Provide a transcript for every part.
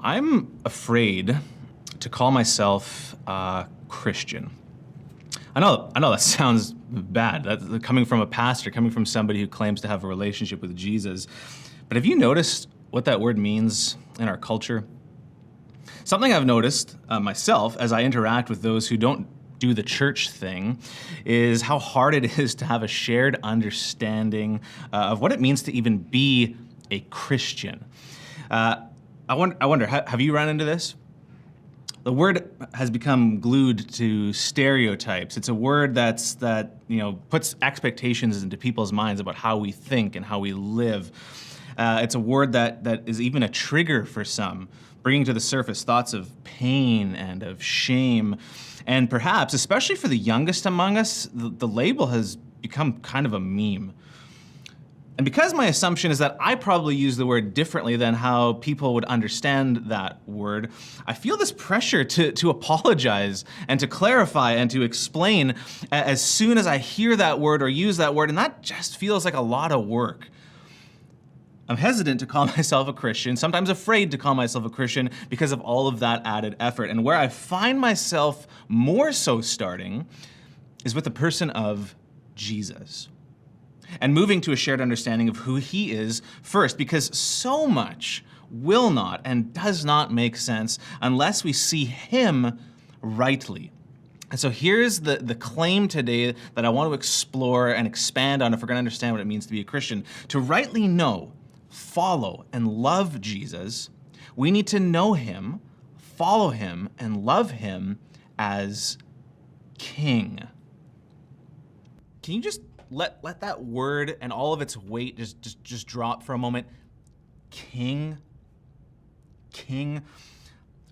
I'm afraid to call myself a Christian. I know that sounds bad. That's coming from a pastor, coming from somebody who claims to have a relationship with Jesus. But have you noticed what that word means in our culture? Something I've noticed myself as I interact with those who don't do the church thing is how hard it is to have a shared understanding of what it means to even be a Christian. I wonder, have you run into this? The word has become glued to stereotypes. It's a word that puts expectations into people's minds about how we think and how we live. It's a word that is even a trigger for some, bringing to the surface thoughts of pain and of shame. And perhaps, especially for the youngest among us, the label has become kind of a meme. And because my assumption is that I probably use the word differently than how people would understand that word, I feel this pressure to apologize and to clarify and to explain as soon as I hear that word or use that word, and that just feels like a lot of work. I'm hesitant to call myself a Christian, sometimes afraid to call myself a Christian because of all of that added effort. And where I find myself more so starting is with the person of Jesus. And moving to a shared understanding of who he is first, because so much will not and does not make sense unless we see him rightly. And so here's the claim today that I want to explore and expand on if we're going to understand what it means to be a Christian. To rightly know, follow, and love Jesus, we need to know him, follow him, and love him as King. Can you just let that word and all of its weight just drop for a moment? King.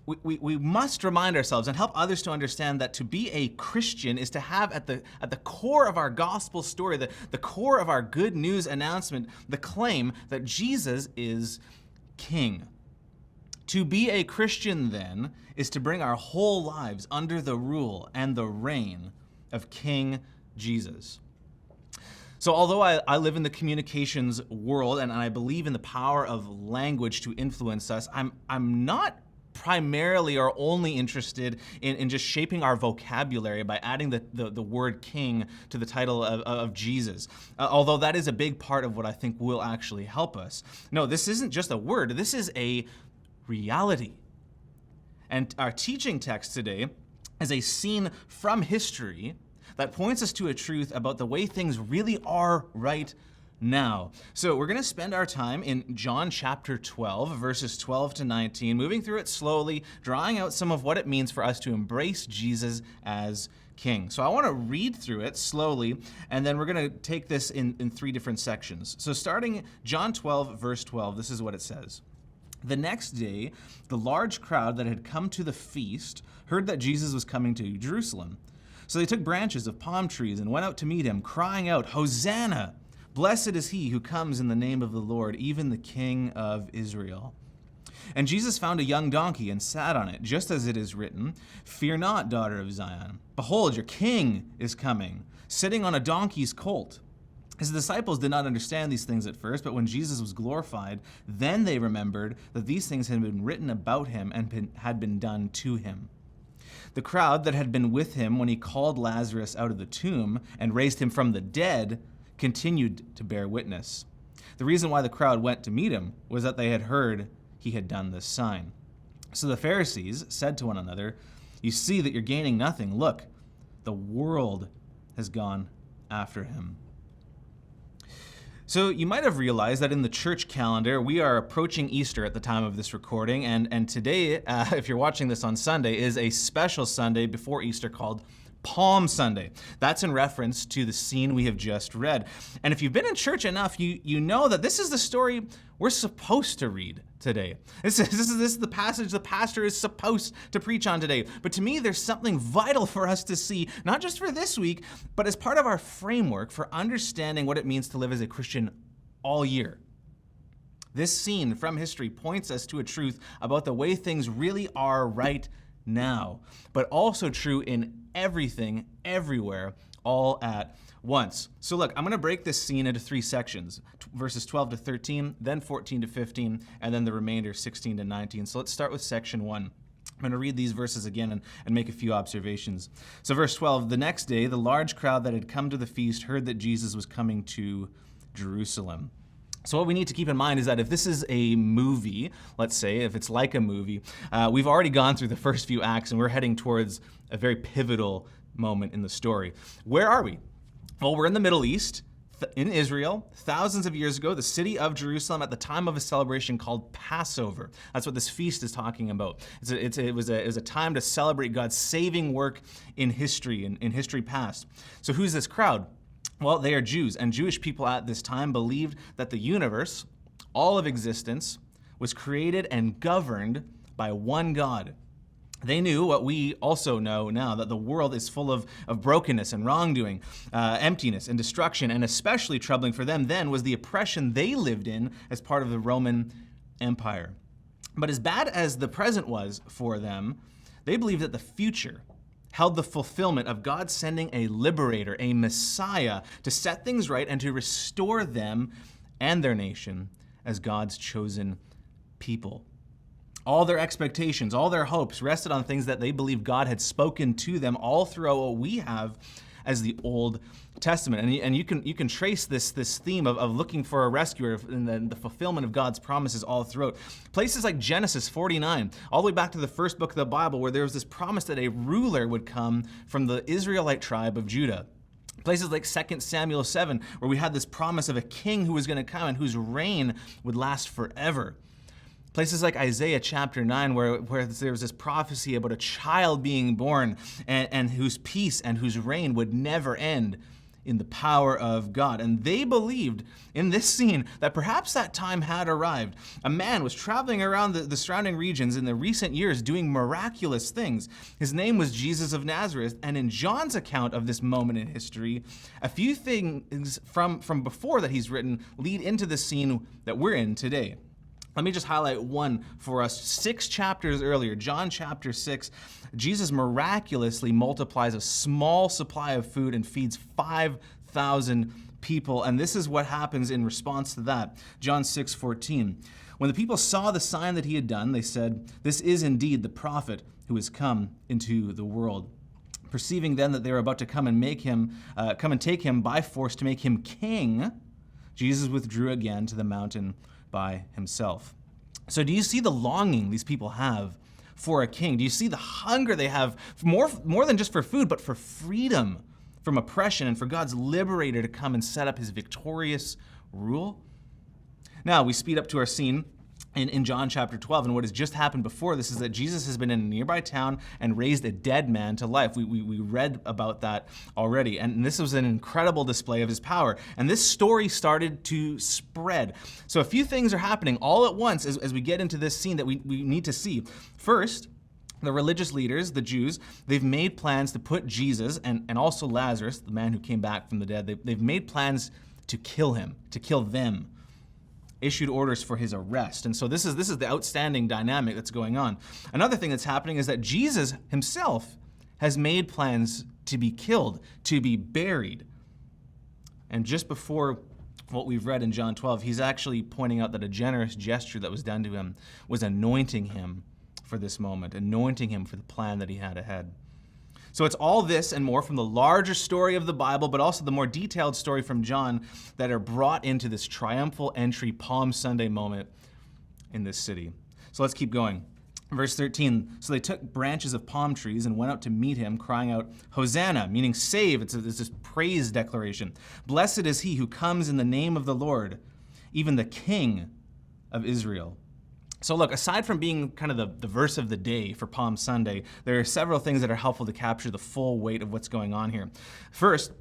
We must remind ourselves and help others to understand that to be a Christian is to have at the core of our gospel story, the core of our good news announcement, the claim that Jesus is King. To be a Christian, then, is to bring our whole lives under the rule and the reign of King Jesus. So although I live in the communications world and I believe in the power of language to influence us, I'm not primarily or only interested in just shaping our vocabulary by adding the word king to the title of Jesus, although that is a big part of what I think will actually help us. No, this isn't just a word, this is a reality. And our teaching text today is a scene from history that points us to a truth about the way things really are right now. So we're going to spend our time in John chapter 12, verses 12 to 19, moving through it slowly, drawing out some of what it means for us to embrace Jesus as King. So I want to read through it slowly, and then we're going to take this in three different sections. So starting John 12, verse 12, this is what it says. The next day, the large crowd that had come to the feast heard that Jesus was coming to Jerusalem. So they took branches of palm trees and went out to meet him, crying out, "Hosanna! Blessed is he who comes in the name of the Lord, even the King of Israel." And Jesus found a young donkey and sat on it, just as it is written, "Fear not, daughter of Zion. Behold, your king is coming, sitting on a donkey's colt." His disciples did not understand these things at first, but when Jesus was glorified, then they remembered that these things had been written about him and had been done to him. The crowd that had been with him when he called Lazarus out of the tomb and raised him from the dead continued to bear witness. The reason why the crowd went to meet him was that they had heard he had done this sign. So the Pharisees said to one another, "You see that you're gaining nothing. Look, the world has gone after him." So you might have realized that in the church calendar, we are approaching Easter at the time of this recording, and today, if you're watching this on Sunday, is a special Sunday before Easter called Palm Sunday. That's in reference to the scene we have just read. And if you've been in church enough, you know that this is the story we're supposed to read today. This is the passage the pastor is supposed to preach on today. But to me, there's something vital for us to see, not just for this week, but as part of our framework for understanding what it means to live as a Christian all year. This scene from history points us to a truth about the way things really are right now, but also true in everything, everywhere, all at once. So look, I'm going to break this scene into three sections, verses 12 to 13, then 14 to 15, and then the remainder 16 to 19. So let's start with section 1. I'm going to read these verses again and make a few observations. So verse 12, the next day, the large crowd that had come to the feast heard that Jesus was coming to Jerusalem. So what we need to keep in mind is that if this is a movie, let's say, if it's like a movie, we've already gone through the first few acts and we're heading towards a very pivotal moment in the story. Where are we? Well, we're in the Middle East, in Israel, thousands of years ago, the city of Jerusalem at the time of a celebration called Passover. That's what this feast is talking about. It was a time to celebrate God's saving work in history, in history past. So who's this crowd? Well, they are Jews, and Jewish people at this time believed that the universe, all of existence, was created and governed by one God. They knew what we also know now, that the world is full of brokenness and wrongdoing, emptiness and destruction, and especially troubling for them then was the oppression they lived in as part of the Roman Empire. But as bad as the present was for them, they believed that the future held the fulfillment of God sending a liberator, a Messiah, to set things right and to restore them and their nation as God's chosen people. All their expectations, all their hopes rested on things that they believed God had spoken to them all throughout what we have as the Old Testament. And you can trace this theme of looking for a rescuer and the fulfillment of God's promises all throughout. Places like Genesis 49, all the way back to the first book of the Bible, where there was this promise that a ruler would come from the Israelite tribe of Judah. Places like 2 Samuel 7, where we had this promise of a king who was going to come and whose reign would last forever. Places like Isaiah chapter 9, where there was this prophecy about a child being born and whose peace and whose reign would never end in the power of God. And they believed in this scene that perhaps that time had arrived. A man was traveling around the surrounding regions in the recent years doing miraculous things. His name was Jesus of Nazareth. And in John's account of this moment in history, a few things from before that he's written lead into the scene that we're in today. Let me just highlight one for us. 6 chapters earlier, John chapter 6, Jesus miraculously multiplies a small supply of food and feeds 5,000 people. And this is what happens in response to that. John 6:14. When the people saw the sign that he had done, they said, "This is indeed the prophet who has come into the world." Perceiving then that they were about to come and take him by force to make him king, Jesus withdrew again to the mountain by himself. So do you see the longing these people have for a king? Do you see the hunger they have more than just for food, but for freedom from oppression and for God's liberator to come and set up his victorious rule? Now we speed up to our scene in John chapter 12, and what has just happened before this is that Jesus has been in a nearby town and raised a dead man to life. We read about that already, and this was an incredible display of his power. And this story started to spread. So a few things are happening all at once as we get into this scene that we need to see. First, the religious leaders, the Jews, they've made plans to put Jesus and also Lazarus, the man who came back from the dead, they've made plans to kill him, to kill them. Issued orders for his arrest. And so this is the outstanding dynamic that's going on. Another thing that's happening is that Jesus himself has made plans to be killed, to be buried. And just before what we've read in John 12, he's actually pointing out that a generous gesture that was done to him was anointing him for this moment, anointing him for the plan that he had ahead. So it's all this and more from the larger story of the Bible, but also the more detailed story from John that are brought into this triumphal entry Palm Sunday moment in this city. So let's keep going. Verse 13, so they took branches of palm trees and went out to meet him, crying out, "Hosanna," meaning save. It's this praise declaration. "Blessed is he who comes in the name of the Lord, even the King of Israel." So look, aside from being kind of the verse of the day for Palm Sunday, there are several things that are helpful to capture the full weight of what's going on here. First,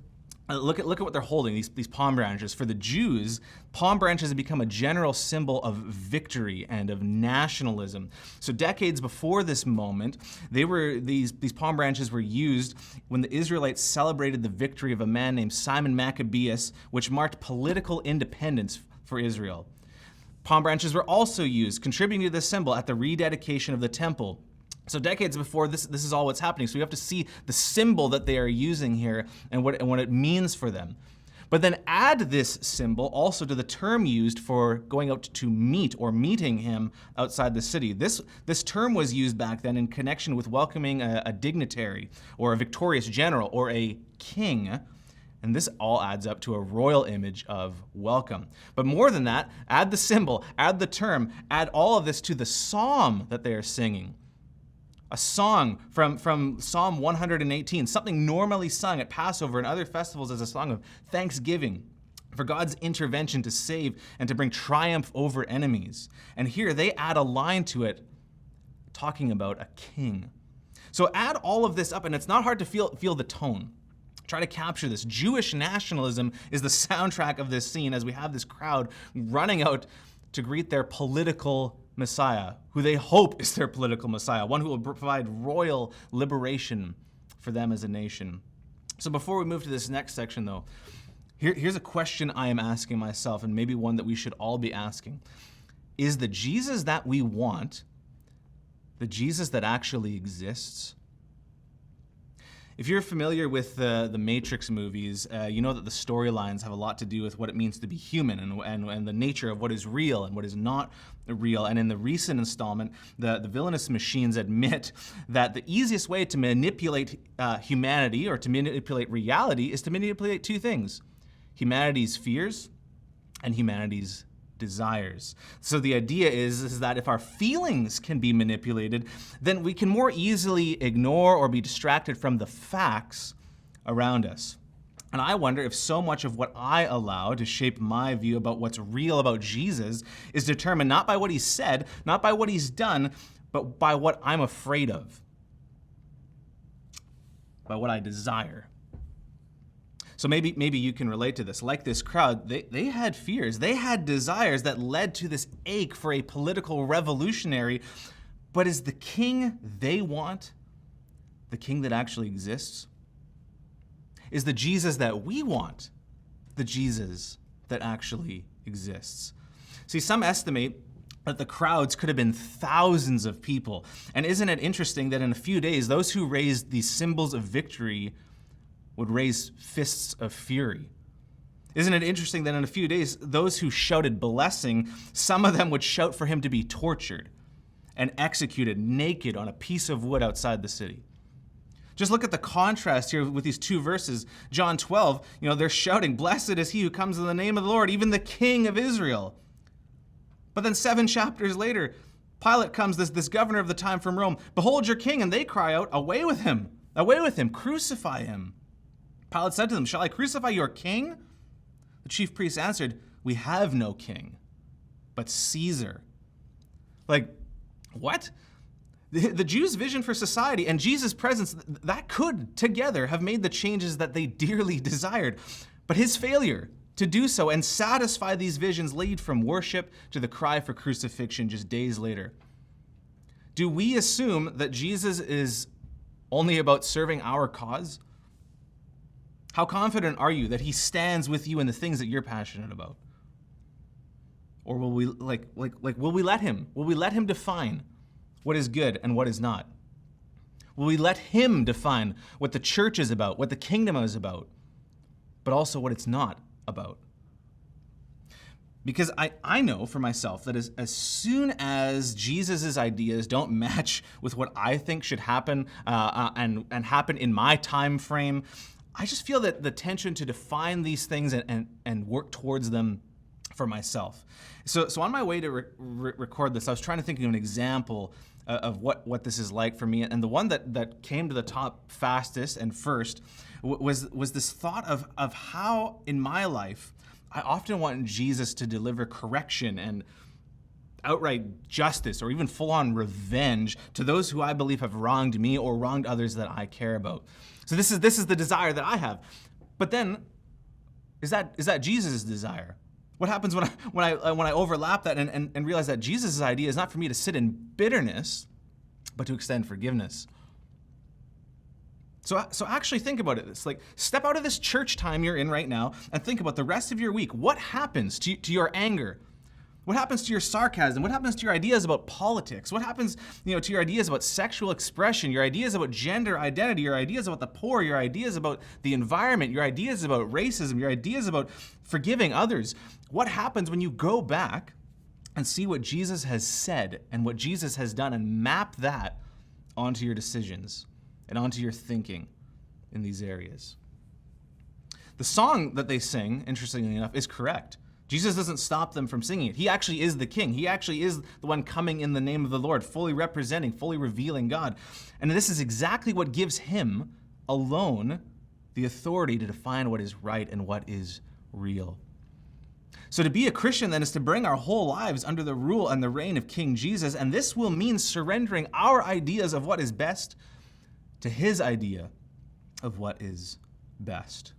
look at what they're holding, these palm branches. For the Jews, palm branches have become a general symbol of victory and of nationalism. So decades before this moment, these palm branches were used when the Israelites celebrated the victory of a man named Simon Maccabeus, which marked political independence for Israel. Palm branches were also used, contributing to this symbol at the rededication of the temple. So decades before this is all what's happening. So we have to see the symbol that they are using here and what it means for them. But then add this symbol also to the term used for going out to meet or meeting him outside the city. This term was used back then in connection with welcoming a dignitary or a victorious general or a king. And this all adds up to a royal image of welcome. But more than that, add the symbol, add the term, add all of this to the psalm that they are singing. A song from Psalm 118, something normally sung at Passover and other festivals as a song of thanksgiving for God's intervention to save and to bring triumph over enemies. And here they add a line to it talking about a king. So add all of this up, and it's not hard to feel the tone. Try to capture this. Jewish nationalism is the soundtrack of this scene as we have this crowd running out to greet their political Messiah, who they hope is their political Messiah, one who will provide royal liberation for them as a nation. So before we move to this next section, though, here's a question I am asking myself, and maybe one that we should all be asking. Is the Jesus that we want the Jesus that actually exists? If you're familiar with the Matrix movies, you know that the storylines have a lot to do with what it means to be human and the nature of what is real and what is not real. And in the recent installment, the villainous machines admit that the easiest way to manipulate humanity or to manipulate reality is to manipulate two things: humanity's fears and humanity's desires. So the idea is that if our feelings can be manipulated, then we can more easily ignore or be distracted from the facts around us. And I wonder if so much of what I allow to shape my view about what's real about Jesus is determined not by what he's said, not by what he's done, but by what I'm afraid of, by what I desire. So maybe you can relate to this. Like this crowd, they had fears. They had desires that led to this ache for a political revolutionary. But is the king they want the king that actually exists? Is the Jesus that we want the Jesus that actually exists? See, some estimate that the crowds could have been thousands of people. And isn't it interesting that in a few days, those who raised these symbols of victory would raise fists of fury? Isn't it interesting that in a few days, those who shouted blessing, some of them would shout for him to be tortured and executed naked on a piece of wood outside the city? Just look at the contrast here with these two verses. John 12, they're shouting, "Blessed is he who comes in the name of the Lord, even the King of Israel." But then 7 chapters later, Pilate comes, this governor of the time from Rome, "Behold your king," and they cry out, "Away with him, crucify him." Pilate said to them, "Shall I crucify your king?" The chief priests answered, "We have no king, but Caesar." Like, what? The Jews' vision for society and Jesus' presence, that could together have made the changes that they dearly desired. But his failure to do so and satisfy these visions lead from worship to the cry for crucifixion just days later. Do we assume that Jesus is only about serving our cause? How confident are you that he stands with you in the things that you're passionate about? Or will we will we let him? Will we let him define what is good and what is not? Will we let him define what the church is about, what the kingdom is about, but also what it's not about? Because I know for myself that as soon as Jesus' ideas don't match with what I think should happen and happen in my time frame, I just feel that the tension to define these things and work towards them for myself. So on my way to record this, I was trying to think of an example of what this is like for me. And the one that came to the top fastest and first was this thought of how in my life I often want Jesus to deliver correction and outright justice or even full-on revenge to those who I believe have wronged me or wronged others that I care about. So this is the desire that I have. But then, is that Jesus' desire? What happens when I overlap that and realize that Jesus' idea is not for me to sit in bitterness, but to extend forgiveness? So actually think about it. It's like, step out of this church time you're in right now and think about the rest of your week. What happens to your anger? What happens to your sarcasm? What happens to your ideas about politics? What happens, to your ideas about sexual expression, your ideas about gender identity, your ideas about the poor, your ideas about the environment, your ideas about racism, your ideas about forgiving others? What happens when you go back and see what Jesus has said and what Jesus has done and map that onto your decisions and onto your thinking in these areas? The song that they sing, interestingly enough, is correct. Jesus doesn't stop them from singing it. He actually is the king. He actually is the one coming in the name of the Lord, fully representing, fully revealing God. And this is exactly what gives him alone the authority to define what is right and what is real. So to be a Christian then is to bring our whole lives under the rule and the reign of King Jesus, and this will mean surrendering our ideas of what is best to his idea of what is best.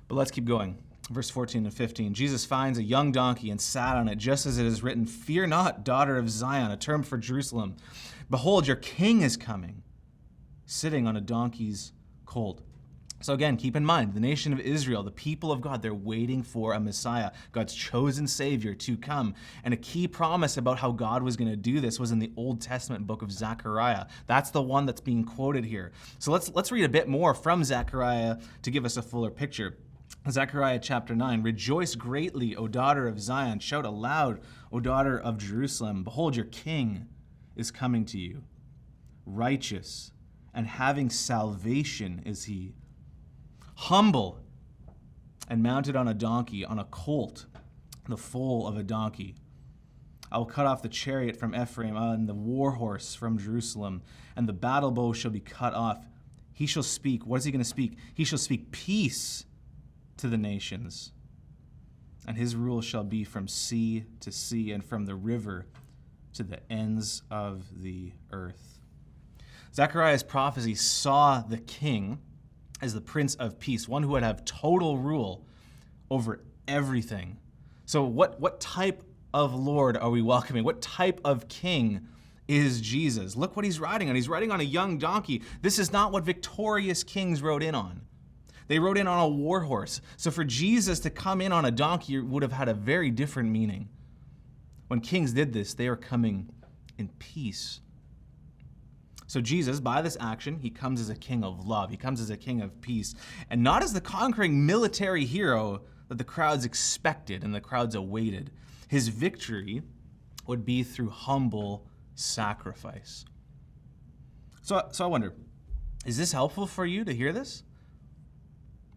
But let's keep going. Verse 14 and 15, Jesus finds a young donkey and sat on it, just as it is written, "Fear not, daughter of Zion," a term for Jerusalem. "Behold, your king is coming, sitting on a donkey's colt." So again, keep in mind, the nation of Israel, the people of God, they're waiting for a Messiah, God's chosen Savior to come. And a key promise about how God was going to do this was in the Old Testament book of Zechariah. That's the one that's being quoted here. So let's read a bit more from Zechariah to give us a fuller picture. Zechariah chapter 9, "Rejoice greatly, O daughter of Zion. Shout aloud, O daughter of Jerusalem. Behold, your king is coming to you. Righteous and having salvation is he. Humble and mounted on a donkey, on a colt, the foal of a donkey. I will cut off the chariot from Ephraim and the war horse from Jerusalem, and the battle bow shall be cut off. He shall speak." What is he going to speak? "He shall speak peace to the nations, and his rule shall be from sea to sea and from the river to the ends of the earth." Zechariah's prophecy saw the king as the Prince of Peace, one who would have total rule over everything. So what type of Lord are we welcoming? What type of king is Jesus? Look what he's riding on. He's riding on a young donkey. This is not what victorious kings rode in on. They rode in on a war horse. So for Jesus to come in on a donkey would have had a very different meaning. When kings did this, they were coming in peace. So Jesus, by this action, he comes as a king of love. He comes as a king of peace, and not as the conquering military hero that the crowds expected and the crowds awaited. His victory would be through humble sacrifice. So I wonder, is this helpful for you to hear this?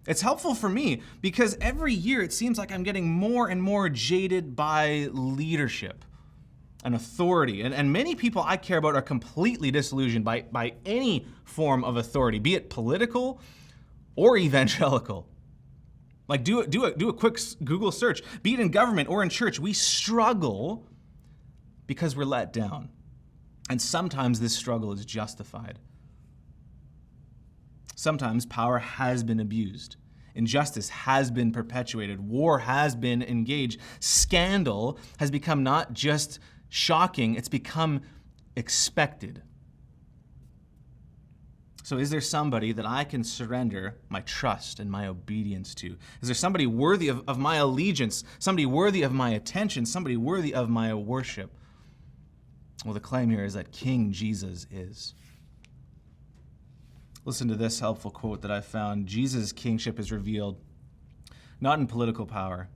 It's helpful for me because every year it seems like I'm getting more and more jaded by leadership and authority. And many people I care about are completely disillusioned by any form of authority, be it political or evangelical. Like do a quick Google search, be it in government or in church. We struggle because we're let down. And sometimes this struggle is justified. Sometimes power has been abused. Injustice has been perpetuated. War has been engaged. Scandal has become not just shocking, it's become expected. So is there somebody that I can surrender my trust and my obedience to? Is there somebody worthy of my allegiance, somebody worthy of my attention, somebody worthy of my worship? Well, the claim here is that King Jesus is. Listen to this helpful quote that I found. Jesus' kingship is revealed not in political power,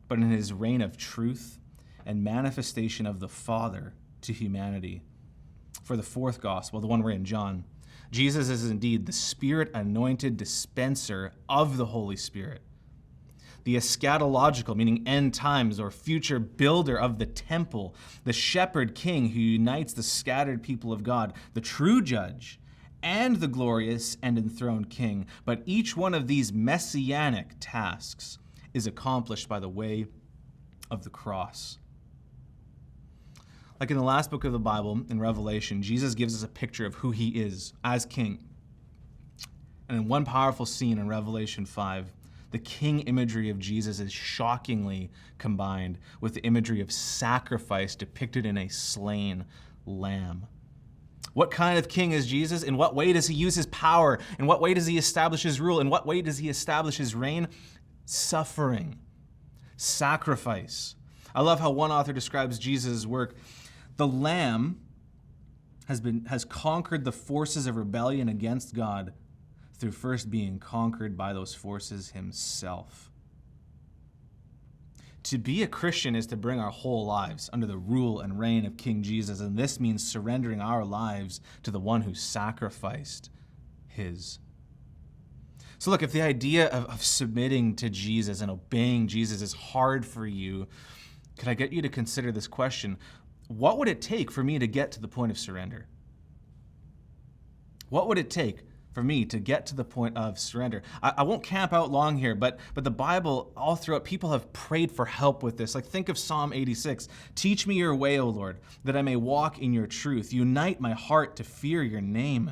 but in his reign of truth and manifestation of the Father to humanity. For the fourth gospel, the one we're in, John, Jesus is indeed the Spirit-anointed dispenser of the Holy Spirit, the eschatological, meaning end times or future builder of the temple, the shepherd king who unites the scattered people of God, the true judge, and the glorious and enthroned king. But each one of these messianic tasks is accomplished by the way of the cross. Like in the last book of the Bible, in Revelation, Jesus gives us a picture of who he is as king. And in one powerful scene in Revelation 5, the king imagery of Jesus is shockingly combined with the imagery of sacrifice depicted in a slain lamb. What kind of king is Jesus? In what way does he use his power? In what way does he establish his rule? In what way does he establish his reign? Suffering. sacrifice. I love how one author describes Jesus' work. The Lamb has conquered the forces of rebellion against God through first being conquered by those forces himself. To be a Christian is to bring our whole lives under the rule and reign of King Jesus, and this means surrendering our lives to the one who sacrificed his. So look, if the idea of submitting to Jesus and obeying Jesus is hard for you, could I get you to consider this question? What would it take for me to get to the point of surrender? What would it take for me to get to the point of surrender? I won't camp out long here, but the Bible, all throughout, people have prayed for help with this. Like, think of Psalm 86. Teach me your way, O Lord, that I may walk in your truth. Unite my heart to fear your name.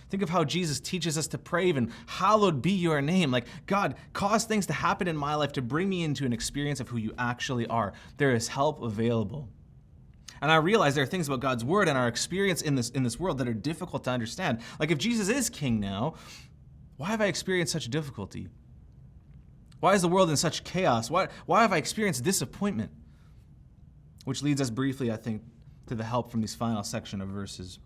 Think of how Jesus teaches us to pray, even, hallowed be your name. Like, God, cause things to happen in my life to bring me into an experience of who you actually are. There is help available. And I realize there are things about God's word and our experience in this world that are difficult to understand. Like, if Jesus is king now, why have I experienced such difficulty? Why is the world in such chaos? Why have I experienced disappointment? Which leads us briefly, I think, to the help from these final section of verses.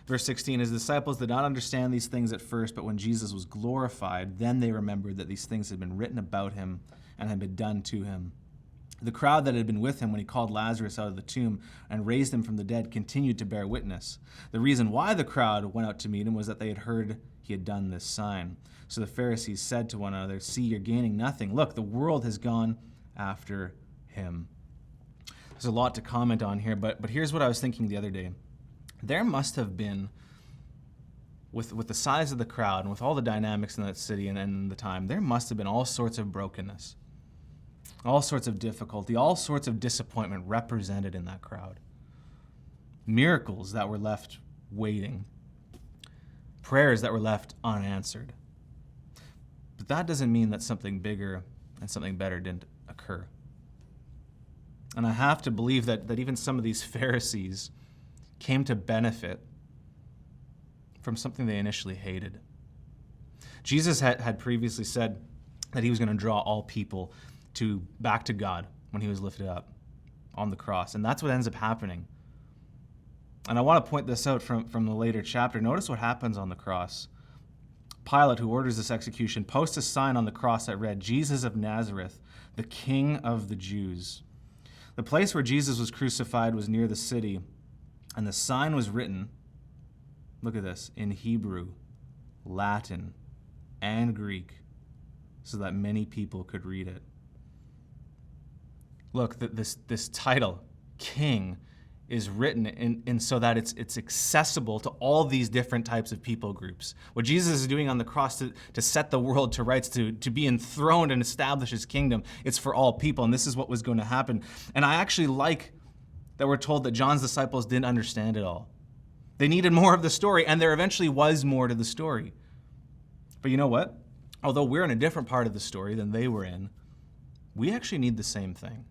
Verse 16, his disciples did not understand these things at first, but when Jesus was glorified, then they remembered that these things had been written about him and had been done to him. The crowd that had been with him when he called Lazarus out of the tomb and raised him from the dead continued to bear witness. The reason why the crowd went out to meet him was that they had heard he had done this sign. So the Pharisees said to one another, see, you're gaining nothing. Look, the world has gone after him. There's a lot to comment on here, but here's what I was thinking the other day. There must have been, with the size of the crowd and with all the dynamics in that city and the time, there must have been all sorts of brokenness, all sorts of difficulty, all sorts of disappointment represented in that crowd. Miracles that were left waiting, prayers that were left unanswered. But that doesn't mean that something bigger and something better didn't occur. And I have to believe that even some of these Pharisees came to benefit from something they initially hated. Jesus had previously said that he was going to draw all people back to God when he was lifted up on the cross. And that's what ends up happening. And I want to point this out from the later chapter. Notice what happens on the cross. Pilate, who orders this execution, posts a sign on the cross that read, Jesus of Nazareth, the King of the Jews. The place where Jesus was crucified was near the city, and the sign was written, look at this, in Hebrew, Latin, and Greek, so that many people could read it. Look, this title, King, is written in so that it's accessible to all these different types of people groups. What Jesus is doing on the cross to set the world to rights, to be enthroned and establish his kingdom, it's for all people, and this is what was going to happen. And I actually like that we're told that John's disciples didn't understand it all. They needed more of the story, and there eventually was more to the story. But you know what? Although we're in a different part of the story than they were in, we actually need the same thing.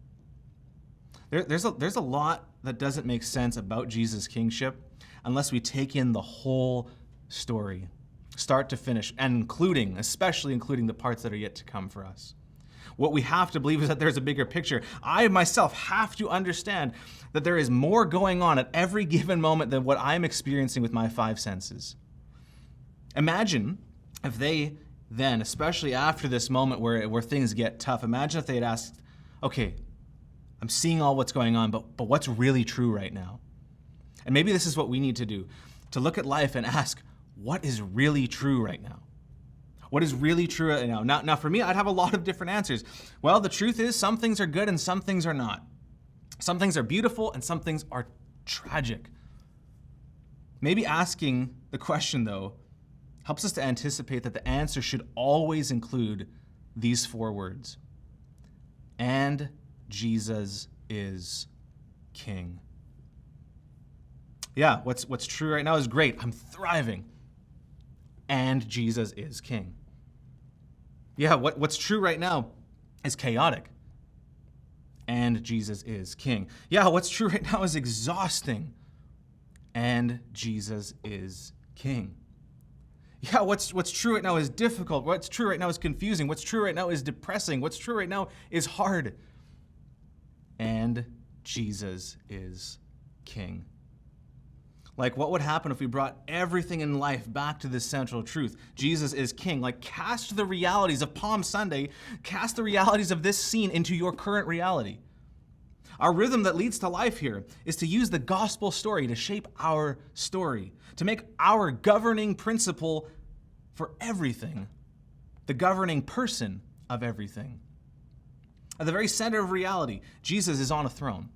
There's a lot that doesn't make sense about Jesus' kingship unless we take in the whole story, start to finish, and especially including the parts that are yet to come for us. What we have to believe is that there's a bigger picture. I myself have to understand that there is more going on at every given moment than what I'm experiencing with my five senses. Imagine if they then, especially after this moment where things get tough, imagine if they had asked, okay, I'm seeing all what's going on, but what's really true right now? And maybe this is what we need to do, to look at life and ask, what is really true right now? What is really true right now? Now, for me, I'd have a lot of different answers. Well, the truth is some things are good and some things are not. Some things are beautiful and some things are tragic. Maybe asking the question, though, helps us to anticipate that the answer should always include these four words. And Jesus is King. Yeah, what's true right now is great. I'm thriving. And Jesus is King. Yeah, what's true right now is chaotic. And Jesus is King. Yeah, what's true right now is exhausting. And Jesus is King. Yeah, what's true right now is difficult. What's true right now is confusing. What's true right now is depressing. What's true right now is hard. And Jesus is King. Like, what would happen if we brought everything in life back to this central truth? Jesus is King. Like, cast the realities of Palm Sunday, cast the realities of this scene into your current reality. Our rhythm that leads to life here is to use the gospel story to shape our story, to make our governing principle for everything, the governing person of everything. At the very center of reality, Jesus is on a throne.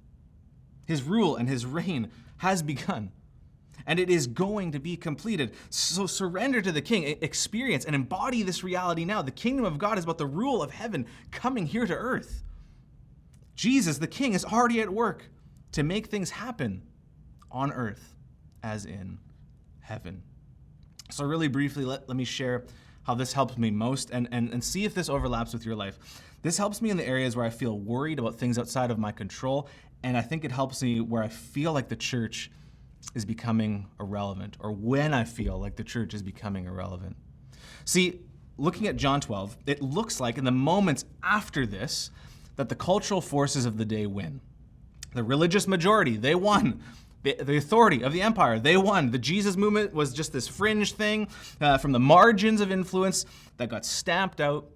His rule and his reign has begun, and it is going to be completed. So surrender to the King, experience and embody this reality now. The kingdom of God is about the rule of heaven coming here to earth. Jesus, the King, is already at work to make things happen on earth as in heaven. So really briefly, let me share how this helps me most and see if this overlaps with your life. This helps me in the areas where I feel worried about things outside of my control, and I think it helps me where I feel like the church is becoming irrelevant, or when I feel like the church is becoming irrelevant. See, looking at John 12, it looks like in the moments after this that the cultural forces of the day win. The religious majority, they won. The authority of the empire, they won. The Jesus movement was just this fringe thing from the margins of influence that got stamped out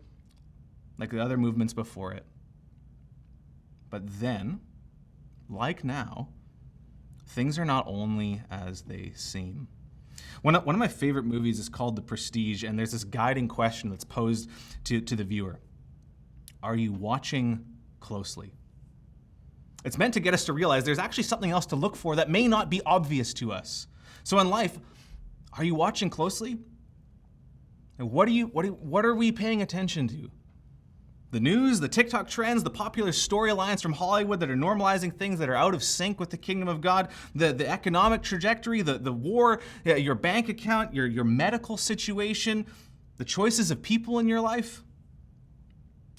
like the other movements before it. But then, like now, things are not only as they seem. One of my favorite movies is called The Prestige, and there's this guiding question that's posed to the viewer. Are you watching closely? It's meant to get us to realize there's actually something else to look for that may not be obvious to us. So in life, are you watching closely? And what are we paying attention to? The news, the TikTok trends, the popular storylines from Hollywood that are normalizing things that are out of sync with the kingdom of God, the economic trajectory, the war, your bank account, your medical situation, the choices of people in your life.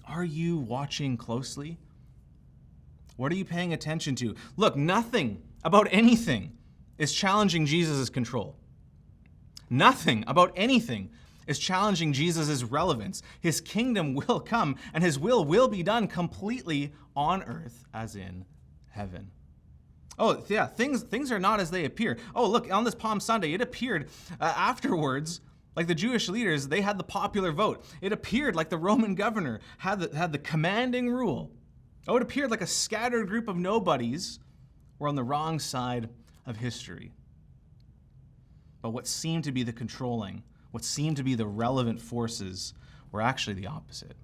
Are you watching closely? What are you paying attention to? Look, nothing about anything is challenging Jesus' control. Nothing about anything is challenging Jesus' relevance. His kingdom will come, and his will be done completely on earth as in heaven. Oh, yeah, things are not as they appear. Oh, look, on this Palm Sunday, it appeared afterwards like the Jewish leaders, they had the popular vote. It appeared like the Roman governor had the commanding rule. Oh, it appeared like a scattered group of nobodies were on the wrong side of history. But what seemed to be the controlling, what seemed to be the relevant forces were actually the opposite.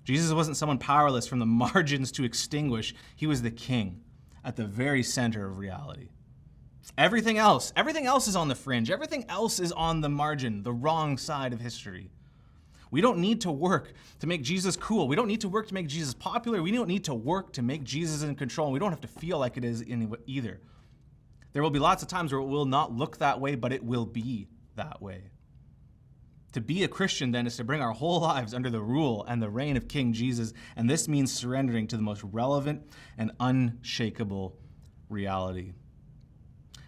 Jesus wasn't someone powerless from the margins to extinguish. He was the King at the very center of reality. Everything else is on the fringe. Everything else is on the margin, the wrong side of history. We don't need to work to make Jesus cool. We don't need to work to make Jesus popular. We don't need to work to make Jesus in control. And we don't have to feel like it is either. There will be lots of times where it will not look that way, but it will be that way. To be a Christian, then, is to bring our whole lives under the rule and the reign of King Jesus, and this means surrendering to the most relevant and unshakable reality.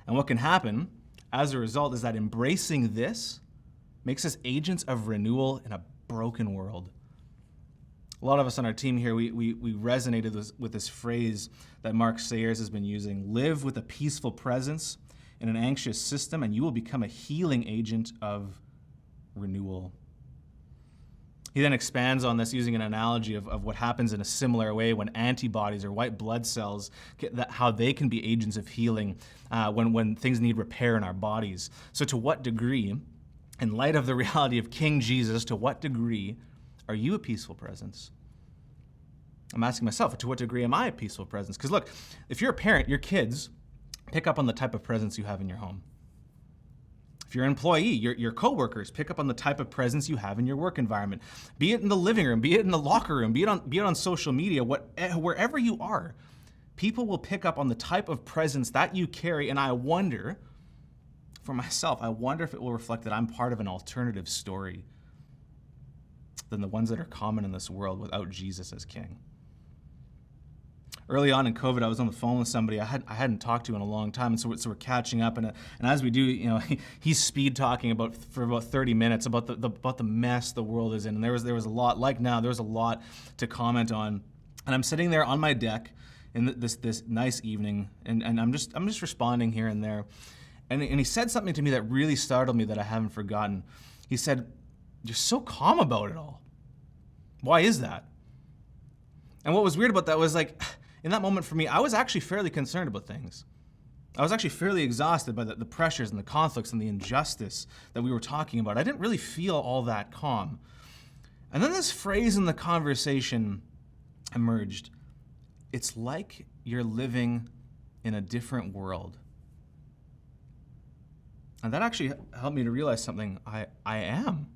And what can happen as a result is that embracing this makes us agents of renewal in a broken world. A lot of us on our team here, we resonated with this phrase that Mark Sayers has been using: live with a peaceful presence in an anxious system, and you will become a healing agent of renewal. He then expands on this using an analogy of what happens in a similar way when antibodies or white blood cells, how they can be agents of healing when things need repair in our bodies. So to what degree, in light of the reality of King Jesus, to what degree are you a peaceful presence? I'm asking myself, to what degree am I a peaceful presence? Because look, if you're a parent, your kids pick up on the type of presence you have in your home. If you're an employee, your coworkers pick up on the type of presence you have in your work environment. Be it in the living room, be it in the locker room, be it on social media, wherever you are, people will pick up on the type of presence that you carry. And I wonder, for myself, if it will reflect that I'm part of an alternative story than the ones that are common in this world without Jesus as King. early on in COVID, I was on the phone with somebody I hadn't talked to in a long time, and so we're catching up. And as we do, he's speed talking for about 30 minutes about the mess the world is in. And there was a lot, like now, there was a lot to comment on. And I'm sitting there on my deck in this nice evening, and I'm just responding here and there. And he said something to me that really startled me that I haven't forgotten. He said, "You're so calm about it all. Why is that?" And what was weird about that was, like, in that moment for me, I was actually fairly concerned about things. I was actually fairly exhausted by the pressures and the conflicts and the injustice that we were talking about. I didn't really feel all that calm. And then this phrase in the conversation emerged. It's like you're living in a different world. And that actually helped me to realize something. I am.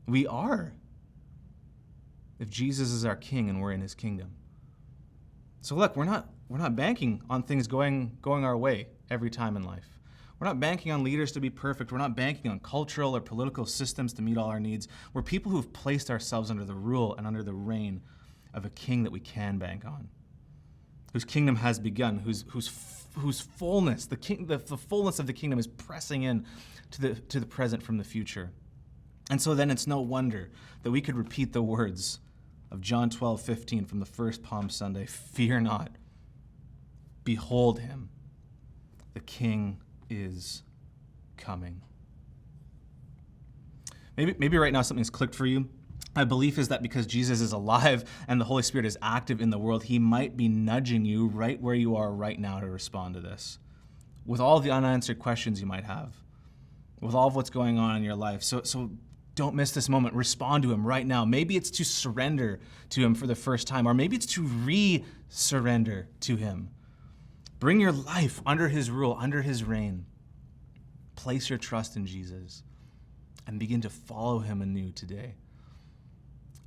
We are. If Jesus is our king and we're in his kingdom. So look, we're not banking on things going our way every time in life. We're not banking on leaders to be perfect. We're not banking on cultural or political systems to meet all our needs. We're people who've placed ourselves under the rule and under the reign of a king that we can bank on, whose kingdom has begun, whose fullness, the fullness of the kingdom is pressing in to the present from the future. And so then it's no wonder that we could repeat the words of John 12:15 from the first Palm Sunday. Fear not. Behold him. The King is coming. Maybe right now something's clicked for you. My belief is that because Jesus is alive and the Holy Spirit is active in the world, he might be nudging you right where you are right now to respond to this, with all the unanswered questions you might have, with all of what's going on in your life. So don't miss this moment. Respond to him right now. Maybe it's to surrender to him for the first time, or maybe it's to re-surrender to him. Bring your life under his rule, under his reign. Place your trust in Jesus and begin to follow him anew today.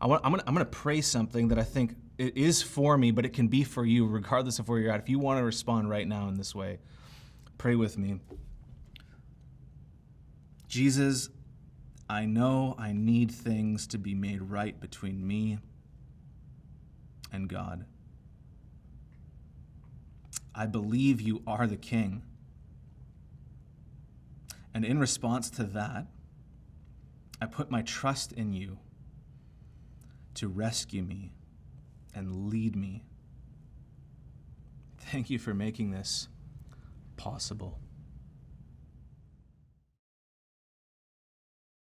I'm gonna pray something that I think it is for me, but it can be for you regardless of where you're at. If you want to respond right now in this way, pray with me. Jesus, I know I need things to be made right between me and God. I believe you are the King. And in response to that, I put my trust in you to rescue me and lead me. Thank you for making this possible.